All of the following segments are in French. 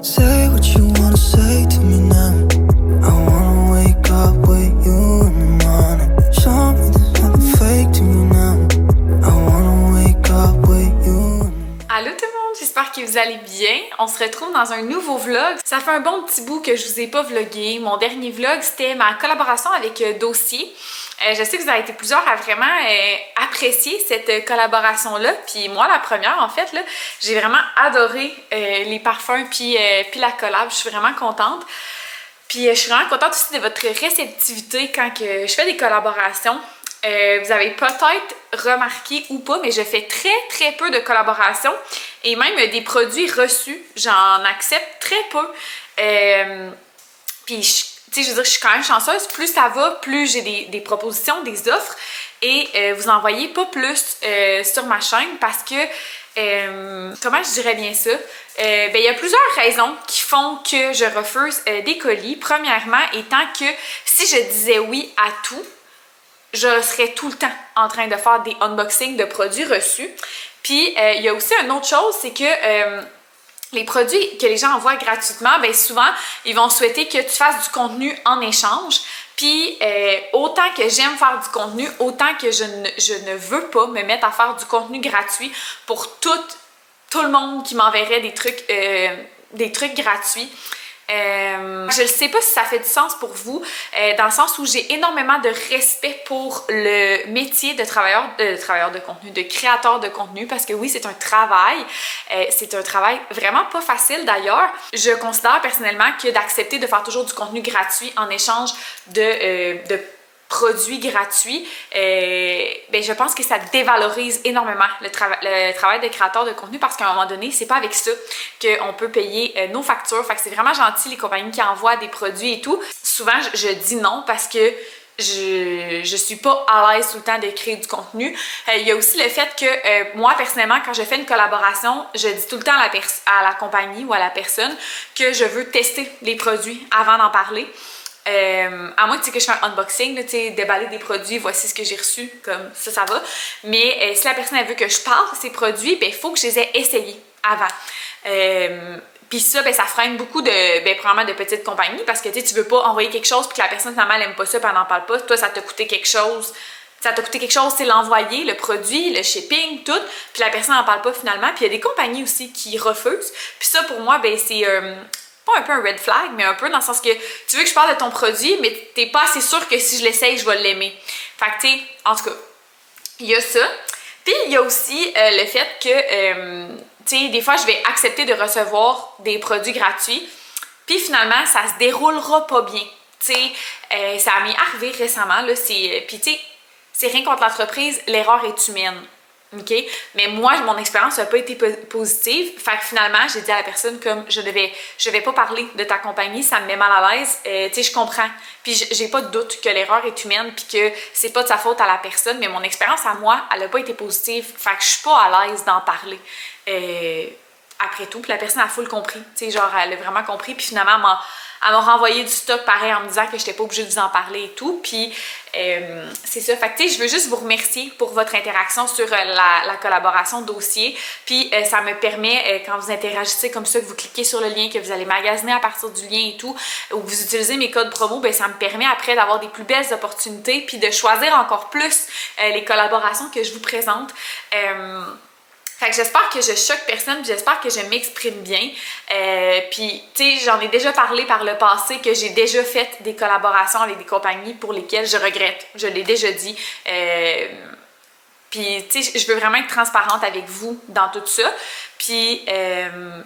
Say what you wanna say to me now. I wanna wake up with you in the morning. Show me there's nothing fake to me now. I wanna wake up with you. Allô tout le monde, j'espère que vous allez bien. On se retrouve dans un nouveau vlog. Ça fait un bon petit bout que je vous ai pas vlogué. Mon dernier vlog, c'était ma collaboration avec Dossier. Je sais que vous avez été plusieurs à vraiment apprécier cette collaboration-là. Puis moi, la première, en fait, j'ai vraiment adoré les parfums puis la collab. Je suis vraiment contente. Puis je suis vraiment contente aussi de votre réceptivité quand que je fais des collaborations. Vous avez peut-être remarqué ou pas, mais je fais très peu de collaborations et même des produits reçus, j'en accepte très peu. Puis tu sais, je veux dire, je suis quand même chanceuse, plus ça va, plus j'ai des propositions, des offres et vous en voyez pas plus sur ma chaîne parce que, comment je dirais bien ça? Il y a plusieurs raisons qui font que je refuse des colis. Premièrement, étant que si je disais oui à tout, je serais tout le temps en train de faire des unboxings de produits reçus. Puis, il y a aussi une autre chose, c'est que les produits que les gens envoient gratuitement, bien souvent, ils vont souhaiter que tu fasses du contenu en échange. Puis, autant que j'aime faire du contenu, autant que je ne veux pas me mettre à faire du contenu gratuit pour tout le monde qui m'enverrait des trucs gratuits. Je ne sais pas si ça fait du sens pour vous, dans le sens où j'ai énormément de respect pour le métier de travailleur de contenu, de créateur de contenu, parce que oui, c'est un travail vraiment pas facile d'ailleurs. Je considère personnellement que d'accepter de faire toujours du contenu gratuit en échange de produits gratuits, je pense que ça dévalorise énormément le travail de créateur de contenu parce qu'à un moment donné, c'est pas avec ça qu'on peut payer nos factures. Fait que c'est vraiment gentil les compagnies qui envoient des produits et tout. Souvent, je dis non parce que je suis pas à l'aise tout le temps de créer du contenu. Il y a aussi le fait que moi, personnellement, quand je fais une collaboration, je dis tout le temps à la compagnie ou à la personne que je veux tester les produits avant d'en parler. À moins que je fais un unboxing, déballer des produits, voici ce que j'ai reçu, comme ça va. Mais si la personne elle veut que je parle de ces produits, il faut que je les ai essayés avant. Puis ça, ça freine beaucoup probablement de petites compagnies parce que tu veux pas envoyer quelque chose puis que la personne finalement elle aime pas ça puis elle n'en parle pas. Toi, ça t'a coûté quelque chose. Ça t'a coûté quelque chose, c'est l'envoyer, le produit, le shipping, tout. Puis la personne n'en parle pas finalement. Puis il y a des compagnies aussi qui refusent. Puis ça, pour moi, c'est pas un peu un red flag, mais un peu dans le sens que tu veux que je parle de ton produit, mais t'es pas assez sûr que si je l'essaye, je vais l'aimer. Fait que, tu sais, en tout cas, il y a ça. Puis, il y a aussi le fait que, tu sais, des fois, je vais accepter de recevoir des produits gratuits, puis finalement, ça se déroulera pas bien. Tu sais, ça m'est arrivé récemment, là, puis tu sais, c'est rien contre l'entreprise, l'erreur est humaine. OK? Mais moi, mon expérience n'a pas été positive. Fait que finalement, j'ai dit à la personne comme je vais pas parler de ta compagnie, ça me met mal à l'aise. Tu sais, je comprends. Puis j'ai pas de doute que l'erreur est humaine puis que c'est pas de sa faute à la personne, mais mon expérience à moi, elle n'a pas été positive. Fait que je suis pas à l'aise d'en parler. Après tout, puis la personne a full compris. Tu sais, genre, elle a vraiment compris. Puis finalement, elle m'a renvoyé du stock pareil en me disant que je n'étais pas obligée de vous en parler et tout. Puis c'est ça. Fait que tu sais, je veux juste vous remercier pour votre interaction sur la collaboration dossier. Puis ça me permet, quand vous interagissez comme ça, que vous cliquez sur le lien, que vous allez magasiner à partir du lien et tout, ou que vous utilisez mes codes promo, ça me permet après d'avoir des plus belles opportunités puis de choisir encore plus les collaborations que je vous présente. Fait que j'espère que je choque personne, puis j'espère que je m'exprime bien. Puis, tu sais, j'en ai déjà parlé par le passé que j'ai déjà fait des collaborations avec des compagnies pour lesquelles je regrette. Je l'ai déjà dit. Puis, tu sais, je veux vraiment être transparente avec vous dans tout ça. Puis,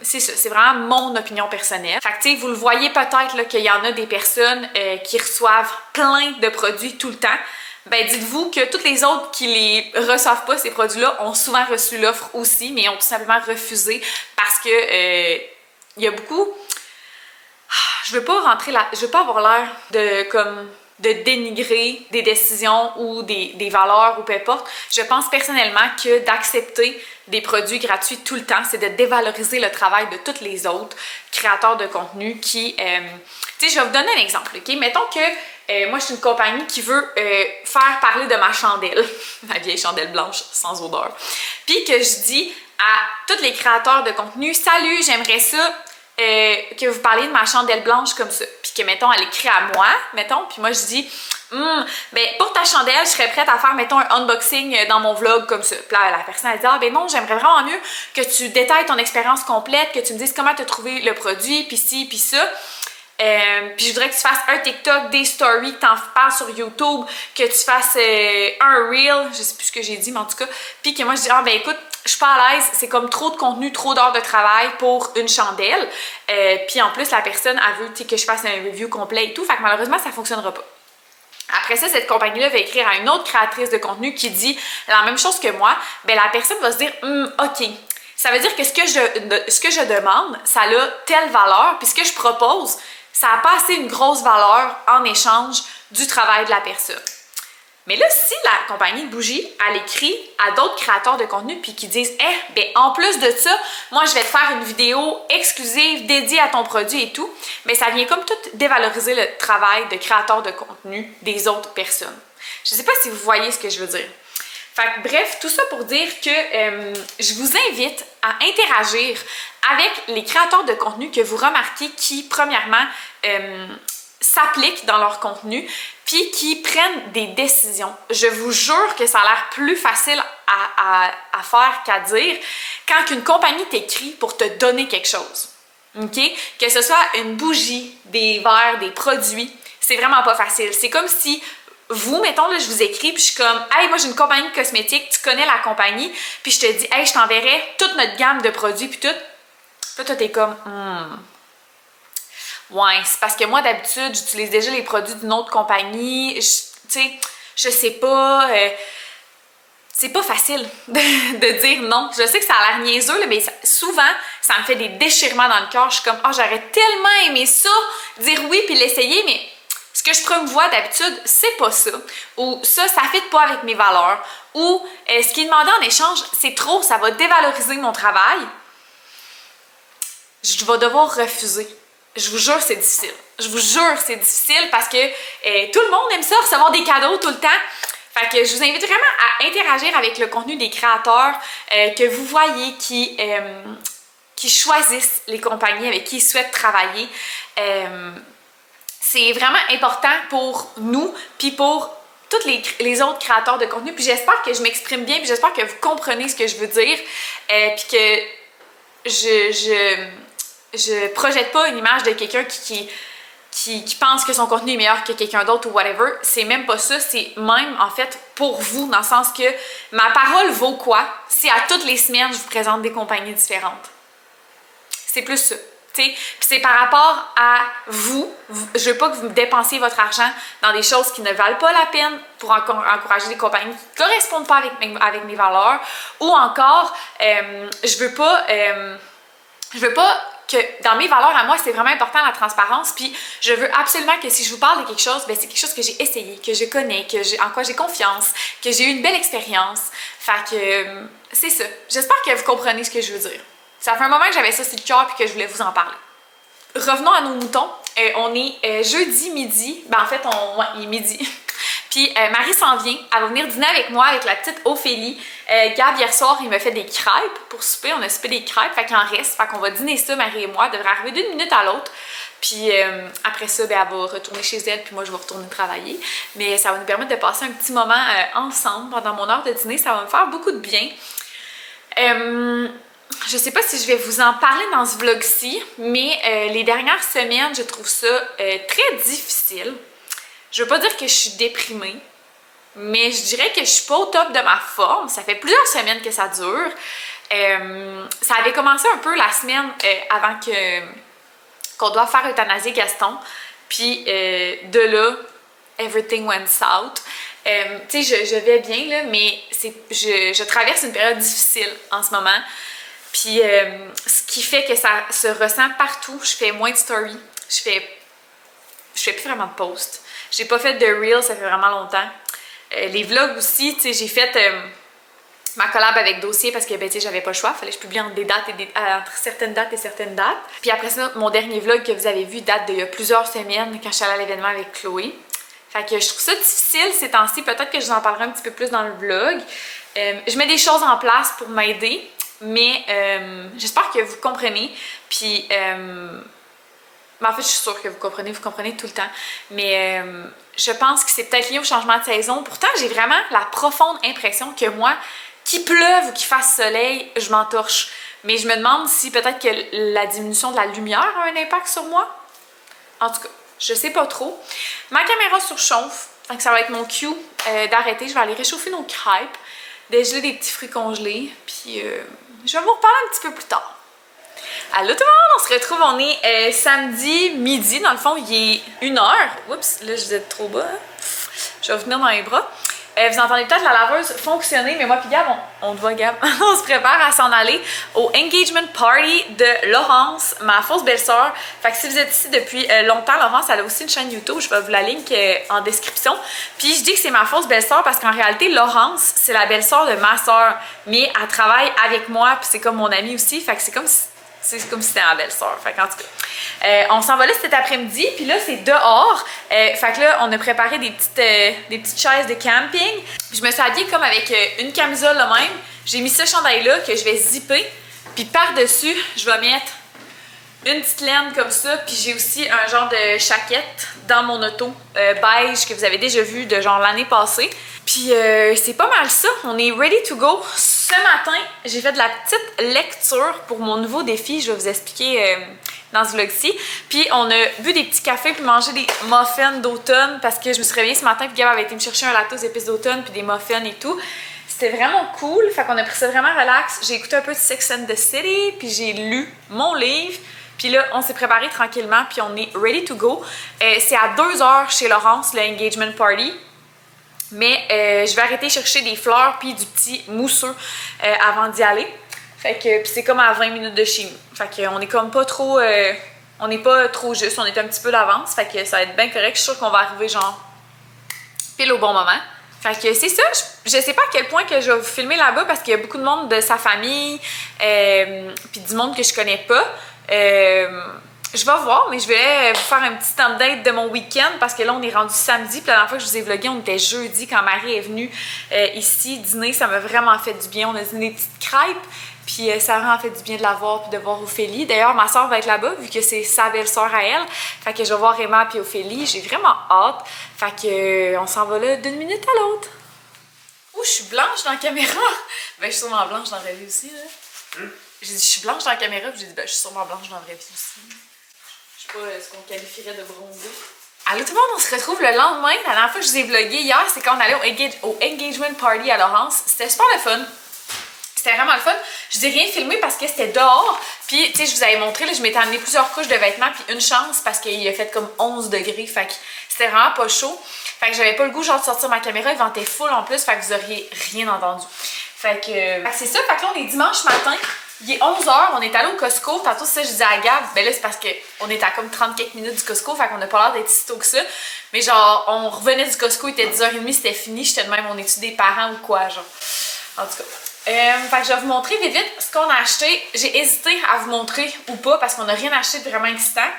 c'est ça, c'est vraiment mon opinion personnelle. Fait que, tu sais, vous le voyez peut-être qu'il y en a des personnes qui reçoivent plein de produits tout le temps. Dites-vous que toutes les autres qui les reçoivent pas, ces produits-là, ont souvent reçu l'offre aussi, mais ont tout simplement refusé parce que il y a beaucoup... Je veux pas avoir l'air de dénigrer des décisions ou des valeurs ou peu importe. Je pense personnellement que d'accepter des produits gratuits tout le temps, c'est de dévaloriser le travail de tous les autres créateurs de contenu qui... tu sais, je vais vous donner un exemple, OK? Mettons que moi, je suis une compagnie qui veut faire parler de ma chandelle, ma vieille chandelle blanche sans odeur. Puis que je dis à tous les créateurs de contenu, « Salut, j'aimerais ça que vous parlez de ma chandelle blanche comme ça, puis que, mettons, elle écrit à moi, mettons, puis moi, je dis, ben, pour ta chandelle, je serais prête à faire, mettons, un unboxing dans mon vlog comme ça. Puis là, la personne, elle dit, ah, ben non, j'aimerais vraiment mieux que tu détailles ton expérience complète, que tu me dises comment tu as trouvé le produit, puis ci, puis ça. Puis je voudrais que tu fasses un TikTok, des stories, que tu en parles sur YouTube, que tu fasses un reel, je sais plus ce que j'ai dit, mais en tout cas, puis que moi, je dis, ah, ben écoute, je suis pas à l'aise, c'est comme trop de contenu, trop d'heures de travail pour une chandelle. Puis en plus, la personne, elle veut que je fasse un review complet et tout, fait que malheureusement, ça fonctionnera pas. Après ça, cette compagnie-là va écrire à une autre créatrice de contenu qui dit la même chose que moi. Ben la personne va se dire, ok, ça veut dire que ce que je demande, ça a telle valeur, puis ce que je propose, ça n'a pas assez une grosse valeur en échange du travail de la personne. Mais là, si la compagnie de bougies, elle écrit à d'autres créateurs de contenu puis qui disent « ben en plus de ça, moi je vais te faire une vidéo exclusive dédiée à ton produit et tout », mais ça vient comme tout dévaloriser le travail de créateur de contenu des autres personnes. Je ne sais pas si vous voyez ce que je veux dire. Fait que, bref, tout ça pour dire que je vous invite à interagir avec les créateurs de contenu que vous remarquez qui, premièrement, s'appliquent dans leur contenu puis qui prennent des décisions. Je vous jure que ça a l'air plus facile à faire qu'à dire quand une compagnie t'écrit pour te donner quelque chose. OK? Que ce soit une bougie, des verres, des produits, c'est vraiment pas facile. C'est comme si vous, mettons, là, je vous écris puis je suis comme « Hey, moi j'ai une compagnie de cosmétiques, tu connais la compagnie, puis je te dis « Hey, je t'enverrai toute notre gamme de produits puis tout. » Puis toi, t'es comme ouais, c'est parce que moi, d'habitude, j'utilise déjà les produits d'une autre compagnie. Tu sais, je sais pas. C'est pas facile de dire non. Je sais que ça a l'air niaiseux, là, mais souvent, ça me fait des déchirements dans le cœur. Je suis comme, j'aurais tellement aimé ça, dire oui puis l'essayer, mais ce que je promouvois d'habitude, c'est pas ça. Ou ça ne fit pas avec mes valeurs. Ou ce qui est demandé en échange, c'est trop, ça va dévaloriser mon travail. Je vais devoir refuser. Je vous jure, c'est difficile. Je vous jure, c'est difficile parce que tout le monde aime ça, recevoir des cadeaux tout le temps. Fait que je vous invite vraiment à interagir avec le contenu des créateurs que vous voyez qui choisissent les compagnies avec qui ils souhaitent travailler. C'est vraiment important pour nous, puis pour tous les autres créateurs de contenu. Puis j'espère que je m'exprime bien, puis j'espère que vous comprenez ce que je veux dire, puis que je projette pas une image de quelqu'un qui pense que son contenu est meilleur que quelqu'un d'autre ou whatever. C'est même pas ça, c'est même en fait pour vous, dans le sens que ma parole vaut quoi si à toutes les semaines je vous présente des compagnies différentes. C'est plus ça. Puis c'est par rapport à vous. Je veux pas que vous dépensiez votre argent dans des choses qui ne valent pas la peine pour encourager des compagnies qui ne correspondent pas avec mes valeurs. Ou encore, je veux pas que dans mes valeurs à moi, c'est vraiment important la transparence, puis je veux absolument que si je vous parle de quelque chose, ben c'est quelque chose que j'ai essayé, que je connais, en quoi j'ai confiance, que j'ai eu une belle expérience. Fait que c'est ça. J'espère que vous comprenez ce que je veux dire. Ça fait un moment que j'avais ça sur le cœur et que je voulais vous en parler. Revenons à nos moutons. On est jeudi midi. Ben en fait, ouais, il est midi. Puis Marie s'en vient. Elle va venir dîner avec moi, avec la petite Ophélie. Gab, hier soir, il m'a fait des crêpes pour souper. On a soupé des crêpes, fait qu'il en reste. Fait qu'on va dîner ça, Marie et moi. Elle devrait arriver d'une minute à l'autre. Puis après ça, ben, elle va retourner chez elle, puis moi, je vais retourner travailler. Mais ça va nous permettre de passer un petit moment ensemble pendant mon heure de dîner. Ça va me faire beaucoup de bien. Je sais pas si je vais vous en parler dans ce vlog-ci, mais les dernières semaines, je trouve ça très difficile. Je veux pas dire que je suis déprimée, mais je dirais que je suis pas au top de ma forme. Ça fait plusieurs semaines que ça dure. Ça avait commencé un peu la semaine avant qu'on doit faire euthanasier Gaston. Puis de là, everything went south. Tu sais, je vais bien, là, mais je traverse une période difficile en ce moment. Puis ce qui fait que ça se ressent partout. Je fais moins de stories. Je fais plus vraiment de posts. J'ai pas fait de reels, ça fait vraiment longtemps. Les vlogs aussi, tu sais, j'ai fait ma collab avec Dossier parce que, ben, tu sais, j'avais pas le choix. Fallait que je publie entre certaines dates et certaines dates. Puis après ça, mon dernier vlog que vous avez vu date d'il y a plusieurs semaines quand je suis allée à l'événement avec Chloé. Fait que je trouve ça difficile ces temps-ci. Peut-être que je vous en parlerai un petit peu plus dans le vlog. Je mets des choses en place pour m'aider. mais j'espère que vous comprenez. Puis, en fait, je suis sûre que vous comprenez tout le temps. Mais je pense que c'est peut-être lié au changement de saison. Pourtant, j'ai vraiment la profonde impression que moi, qu'il pleuve ou qu'il fasse soleil, je m'entorche. Mais je me demande si peut-être que la diminution de la lumière a un impact sur moi. En tout cas, je sais pas trop. Ma caméra surchauffe, donc ça va être mon cue d'arrêter. Je vais aller réchauffer nos crêpes, dégeler des petits fruits congelés, puis je vais vous reparler un petit peu plus tard. Allô tout le monde, on se retrouve, on est samedi midi, dans le fond il est 1h. Oups, là je vous êtes trop bas. Je vais vous tenir dans les bras. Vous entendez peut-être la laveuse fonctionner, mais moi puis Gab, on te voit Gab, on se prépare à s'en aller au engagement party de Laurence, ma fausse belle-sœur. Fait que si vous êtes ici depuis longtemps, Laurence, elle a aussi une chaîne YouTube, je vais vous la link en description. Puis je dis que c'est ma fausse belle-sœur parce qu'en réalité, Laurence, c'est la belle-sœur de ma sœur, mais elle travaille avec moi, puis c'est comme mon amie aussi, fait que c'est comme si c'était ma belle-sœur. Fait qu'en tout cas, on s'en va là cet après-midi, puis là c'est dehors. Fait que là on a préparé des petites chaises de camping. Puis je me suis habillée comme avec une camisole là même. J'ai mis ce chandail là que je vais zipper. Puis par-dessus, je vais mettre une petite laine comme ça. Puis j'ai aussi un genre de chaquette dans mon auto beige que vous avez déjà vu de genre l'année passée. Puis c'est pas mal ça, on est ready to go. Ce matin, j'ai fait de la petite lecture pour mon nouveau défi, je vais vous expliquer dans ce vlog-ci. Puis on a bu des petits cafés puis mangé des muffins d'automne parce que je me suis réveillée ce matin puis Gab avait été me chercher un latte aux épices d'automne puis des muffins et tout. C'était vraiment cool, fait qu'on a pris ça vraiment relax. J'ai écouté un peu de Sex and the City puis j'ai lu mon livre. Puis là, on s'est préparé tranquillement puis on est ready to go. C'est à 2h chez Laurence, le engagement party. Mais je vais arrêter chercher des fleurs puis du petit mousseux avant d'y aller. Fait que c'est comme à 20 minutes de chez nous. Fait qu'on est comme pas trop on n'est pas trop juste, on est un petit peu d'avance. Fait que ça va être bien correct. Je suis sûre qu'on va arriver genre pile au bon moment. Fait que c'est ça, je sais pas à quel point que je vais vous filmer là-bas parce qu'il y a beaucoup de monde de sa famille puis du monde que je connais pas. Je vais voir, mais je vais vous faire un petit update de mon week-end parce que là, on est rendu samedi. Puis la dernière fois que je vous ai vlogué, on était jeudi quand Marie est venue ici dîner. Ça m'a vraiment fait du bien. On a dîné des petites crêpes. Puis ça a vraiment fait du bien de la voir puis de voir Ophélie. D'ailleurs, ma soeur va être là-bas vu que c'est sa belle-sœur à elle. Fait que je vais voir Emma puis Ophélie. J'ai vraiment hâte. Fait que on s'en va là d'une minute à l'autre. Oh, je suis blanche dans la caméra. Ben, je suis sûrement blanche dans la vraie vie aussi, là. J'ai dit, je suis blanche dans la caméra, puis j'ai dit, ben, je suis sûrement blanche dans la vraie vie aussi. Je sais pas ce qu'on qualifierait de bronzé. Allô tout le monde, on se retrouve le lendemain. La dernière fois que je vous ai vlogué hier, c'est quand on allait au engagement party à Laurence. C'était super le fun. C'était vraiment le fun. Je n'ai rien filmé parce que c'était dehors. Puis, tu sais, je vous avais montré, là, je m'étais amené plusieurs couches de vêtements, puis une chance parce qu'il a fait comme 11 degrés. Fait que c'était vraiment pas chaud. Fait que j'avais pas le goût genre de sortir ma caméra. Il ventait full en plus, fait que vous auriez rien entendu. Fait que c'est ça. Fait que là, on est dimanche matin. Il est 11h, on est allé au Costco. Tantôt, c'est ça, je disais à Gab, ben là, c'est parce qu'on est à comme 30 quelques minutes du Costco, fait qu'on a pas l'air d'être si tôt que ça. Mais genre, on revenait du Costco, il était 10h30, c'était fini. J'étais de même, on est-tu des parents ou quoi, genre. En tout cas. Fait que je vais vous montrer vite vite ce qu'on a acheté. J'ai hésité à vous montrer ou pas parce qu'on n'a rien acheté de vraiment excitant.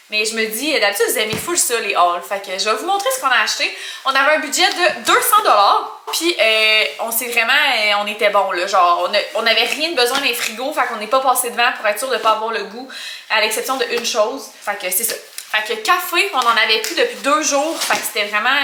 Mais je me dis, d'habitude, vous aimez full ça, les hauls. Fait que je vais vous montrer ce qu'on a acheté. On avait un budget de 200$. Puis, on s'est vraiment... on était bon, là. Genre, on n'avait rien de besoin dans les frigos. Fait qu'on n'est pas passé devant pour être sûr de ne pas avoir le goût. À l'exception d'une chose. Fait que c'est ça. Fait que café, on en avait plus depuis 2 jours. Fait que c'était vraiment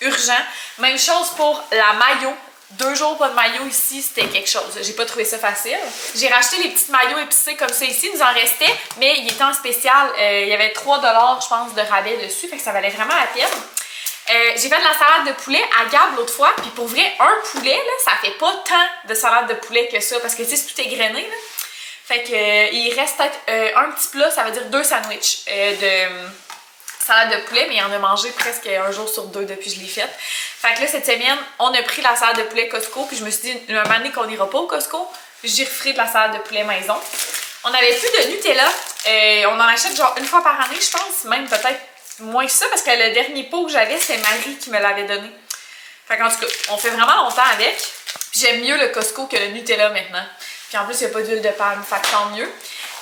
urgent. Même chose pour la maillot. 2 jours pas de maillot ici, c'était quelque chose. J'ai pas trouvé ça facile. J'ai racheté les petites maillots épicés comme ça ici. Il nous en restait, mais il était en spécial. Il y avait 3$, je pense, de rabais dessus. Fait que ça valait vraiment la peine. J'ai fait de la salade de poulet à Gab l'autre fois. Puis pour vrai, un poulet, là, ça fait pas tant de salade de poulet que ça. Parce que tu sais, tout est grainé, là. Fait que il reste peut-être un petit plat, ça veut dire 2 sandwichs de salade de poulet, mais il en a mangé presque un jour sur 2 depuis que je l'ai faite. Fait que là, cette semaine, on a pris la salade de poulet Costco, puis je me suis dit, un moment donné qu'on n'ira pas au Costco, j'y referai de la salade de poulet maison. On avait plus de Nutella, on en achète genre une fois par année, je pense, même peut-être moins que ça, parce que le dernier pot que j'avais, c'est Marie qui me l'avait donné. Fait qu'en tout cas, on fait vraiment longtemps avec. J'aime mieux le Costco que le Nutella maintenant. Puis en plus, il n'y a pas d'huile de palme, fait que tant mieux.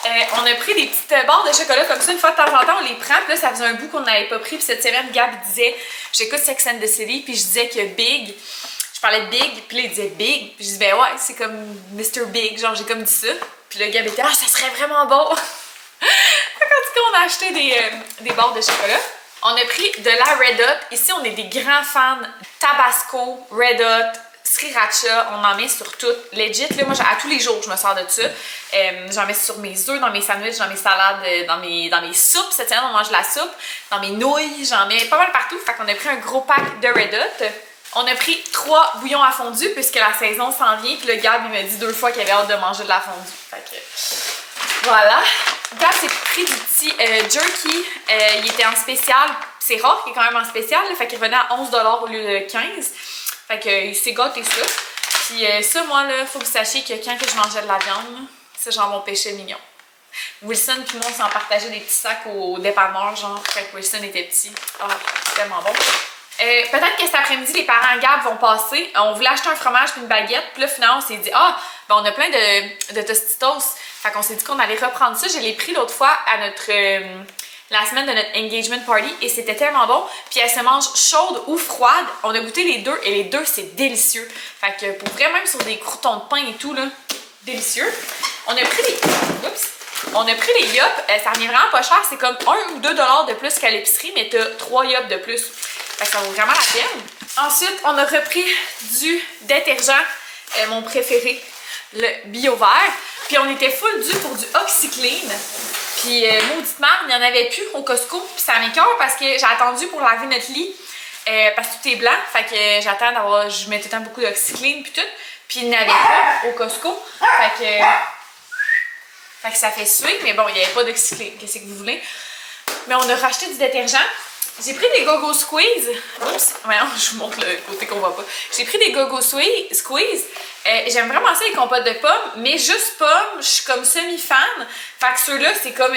On a pris des petites barres de chocolat comme ça, une fois de temps en temps, on les prend. Puis là, ça faisait un bout qu'on n'avait pas pris. Puis cette semaine, Gab disait, j'écoute Sex and the City, puis je disais que Big, je je parlais de Big, puis là, il disait Big. Puis je dis, ben ouais, c'est comme Mr. Big, genre j'ai comme dit ça. Puis le gars était, ah, ça serait vraiment bon. En tout cas, on a acheté des barres de chocolat. On a pris de la Red Hot. Ici, on est des grands fans Tabasco, Red Hot, Sriracha. On en met sur tout. Legit, là, moi, à tous les jours, je me sers de ça. J'en mets sur mes œufs, dans mes sandwichs, dans mes salades, dans mes soupes. Cette semaine, on mange de la soupe. Dans mes nouilles, j'en mets pas mal partout. Fait qu'on a pris un gros pack de Red Hot. On a pris 3 bouillons à fondu puisque la saison s'en vient. Puis le Gab, il m'a dit 2 fois qu'il avait hâte de manger de la fondue. Fait que voilà. Gab s'est pris du petit jerky. Il était en spécial. C'est rare qu'il est quand même en spécial. Là, fait qu'il revenait à 11$ au lieu de 15$. Fait qu'il s'est gâté ça. Puis ça, moi, là, faut que vous sachiez que quand je mangeais de la viande, c'est genre mon péché mignon. Wilson puis moi, on s'en partageait des petits sacs au dépanneur, genre, quand Wilson était petit. Ah, c'est tellement bon. Peut-être que cet après-midi, les parents Gab vont passer. On voulait acheter un fromage puis une baguette. Puis là, finalement, on s'est dit, ah, ben on a plein de Tostitos. Fait qu'on s'est dit qu'on allait reprendre ça. Je l'ai pris l'autre fois à notre la semaine de notre engagement party et c'était tellement bon. Puis elle se mange chaude ou froide. On a goûté les deux et les deux, c'est délicieux. Fait que pour vrai, même sur des croûtons de pain et tout, là, délicieux. On a pris les Yup. Ça revient vraiment pas cher. C'est comme 1 ou 2$ de plus qu'à l'épicerie, mais t'as 3 Yup de plus. Fait que ça vaut vraiment la peine. Ensuite, on a repris du détergent, mon préféré, le Bio Vert. Puis on était full dû pour du OxyClean. Puis maudite marde, il n'y en avait plus au Costco. Puis ça m'écoeure parce que j'ai attendu pour laver notre lit. Parce que tout est blanc. Fait que j'attends d'avoir. Je mets tout le temps beaucoup d'OxyClean puis tout. Puis il n'y en avait pas au Costco. Fait que ça fait suer. Mais bon, il n'y avait pas d'OxyClean. Qu'est-ce que vous voulez? Mais on a racheté du détergent. J'ai pris des Go-Go Squeeze. Oups, voyons, je vous montre le côté qu'on voit pas. J'ai pris des Go-Go Squeeze. J'aime vraiment ça les compotes de pommes, mais juste pommes, je suis comme semi-fan. Fait que ceux-là, c'est comme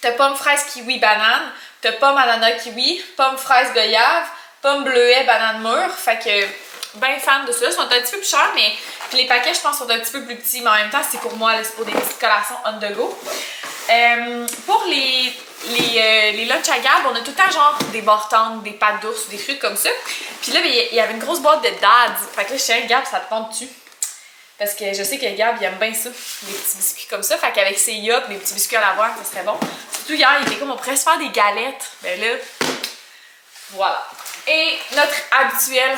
t'as pomme, fraise, kiwi, banane, t'as pomme, ananas, kiwi, pomme, fraise, goyave, pomme, bleuet, banane mûre. Fait que ben fan de ceux-là. Ils sont un petit peu plus chers, mais puis les paquets, je pense, sont un petit peu plus petits, mais en même temps, c'est pour moi, c'est pour des petites collations on the go. Pour les lunchs à Gab, on a tout le temps genre des barres tendres, des pâtes d'ours, des trucs comme ça. Puis là, il y avait une grosse boîte de dads. Fait que là, je suis Gab, ça te tombe dessus. Parce que je sais que Gab, il aime bien ça, les petits biscuits comme ça. Fait qu'avec ses Yup, les petits biscuits à l'avoine, ça serait bon. Surtout hier, il était comme, on pourrait se faire des galettes. Ben là, voilà. Et notre habituel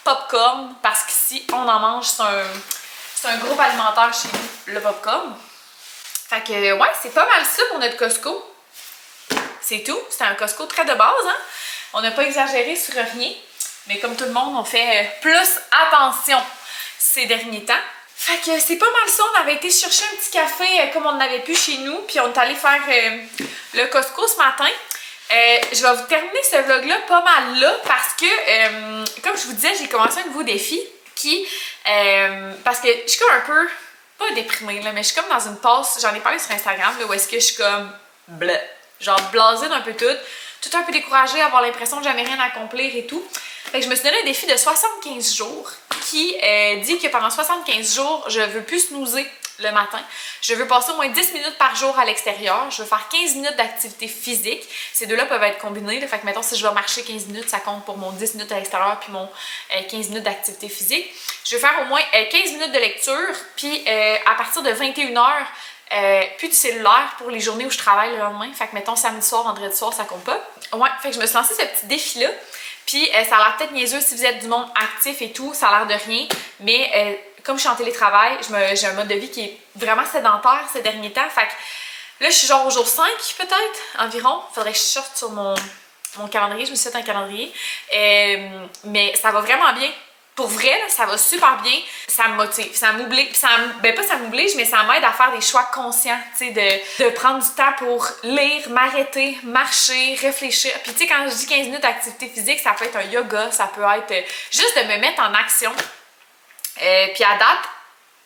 popcorn, parce qu'ici, on en mange, c'est un groupe alimentaire chez nous, le popcorn. Fait que, ouais, c'est pas mal ça pour notre Costco. C'est tout. C'était un Costco très de base, hein. On n'a pas exagéré sur rien. Mais comme tout le monde, on fait plus attention ces derniers temps. Fait que c'est pas mal ça. On avait été chercher un petit café comme on n'avait plus chez nous. Puis on est allé faire le Costco ce matin. Je vais vous terminer ce vlog-là pas mal là parce que, comme je vous disais, j'ai commencé un nouveau défi qui... parce que je suis comme un peu... pas déprimée, là, mais je suis comme dans une passe... J'en ai parlé sur Instagram, là, où est-ce que je suis comme... bleu. Genre blasée d'un peu tout un peu découragée, avoir l'impression de jamais rien accomplir et tout. Fait que je me suis donné un défi de 75 jours qui dit que pendant 75 jours, je veux plus snoozer le matin. Je veux passer au moins 10 minutes par jour à l'extérieur. Je veux faire 15 minutes d'activité physique. Ces deux-là peuvent être combinés. Là. Fait que mettons, si je vais marcher 15 minutes, ça compte pour mon 10 minutes à l'extérieur puis mon 15 minutes d'activité physique. Je veux faire au moins 15 minutes de lecture. Puis à partir de 21h, plus du cellulaire pour les journées où je travaille le lendemain. Fait que mettons samedi soir, vendredi soir, ça compte pas. Ouais, fait que je me suis lancé ce petit défi-là. Puis ça a l'air peut-être niaiseux si vous êtes du monde actif et tout, ça a l'air de rien. Mais comme je suis en télétravail, j'ai un mode de vie qui est vraiment sédentaire ces derniers temps. Fait que là, je suis genre au jour 5 peut-être, environ. Faudrait que je sorte sur mon calendrier. Je me suis fait un calendrier. Mais ça va vraiment bien. Pour vrai, là, ça va super bien. Ça me motive, ça m'oblige. Ben pas ça m'oblige, mais ça m'aide à faire des choix conscients, tu sais, de prendre du temps pour lire, m'arrêter, marcher, réfléchir. Puis tu sais, quand je dis 15 minutes d'activité physique, ça peut être un yoga, ça peut être juste de me mettre en action. Puis à date,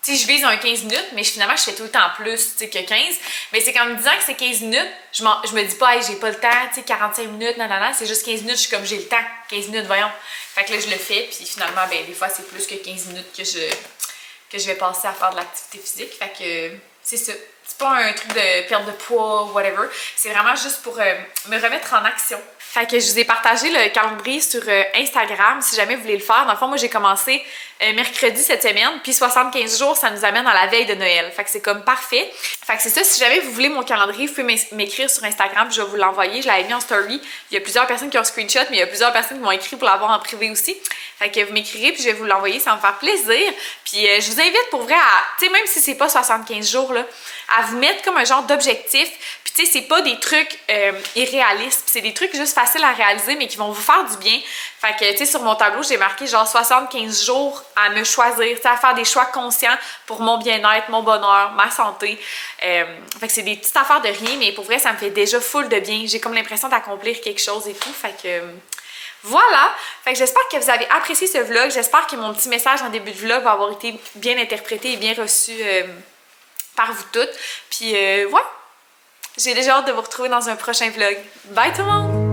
tu sais, je vise un 15 minutes, mais finalement, je fais tout le temps plus, tu sais, que 15. Mais c'est qu'en me disant que c'est 15 minutes, je me dis pas, hey, j'ai pas le temps, tu sais, 45 minutes, nanana, c'est juste 15 minutes, je suis comme, j'ai le temps, 15 minutes, voyons. Fait que là, je le fais, puis finalement, ben, des fois, c'est plus que 15 minutes que je vais passer à faire de l'activité physique. Fait que c'est ça. C'est pas un truc de perte de poids, whatever. C'est vraiment juste pour me remettre en action. Fait que je vous ai partagé le calendrier sur Instagram si jamais vous voulez le faire. Dans le fond, moi j'ai commencé mercredi cette semaine, puis 75 jours, ça nous amène à la veille de Noël. Fait que c'est comme parfait. Fait que c'est ça, si jamais vous voulez mon calendrier, vous pouvez m'écrire sur Instagram, puis je vais vous l'envoyer. Je l'avais mis en story. Il y a plusieurs personnes qui ont screenshot, mais il y a plusieurs personnes qui m'ont écrit pour l'avoir en privé aussi. Fait que vous m'écrirez, puis je vais vous l'envoyer, ça va me faire plaisir. Puis je vous invite pour vrai à, tu sais, même si c'est pas 75 jours, là, à vous mettre comme un genre d'objectif. Puis tu sais, c'est pas des trucs irréalistes, c'est des trucs juste faciles à réaliser, mais qui vont vous faire du bien. Fait que, tu sais, sur mon tableau, j'ai marqué genre 75 jours à me choisir, tu sais, à faire des choix conscients pour mon bien-être, mon bonheur, ma santé. Fait que c'est des petites affaires de rien, mais pour vrai, ça me fait déjà full de bien. J'ai comme l'impression d'accomplir quelque chose et tout. Fait que... voilà! Fait que j'espère que vous avez apprécié ce vlog. J'espère que mon petit message en début de vlog va avoir été bien interprété et bien reçu par vous toutes. Puis voilà! J'ai déjà hâte de vous retrouver dans un prochain vlog. Bye tout le monde!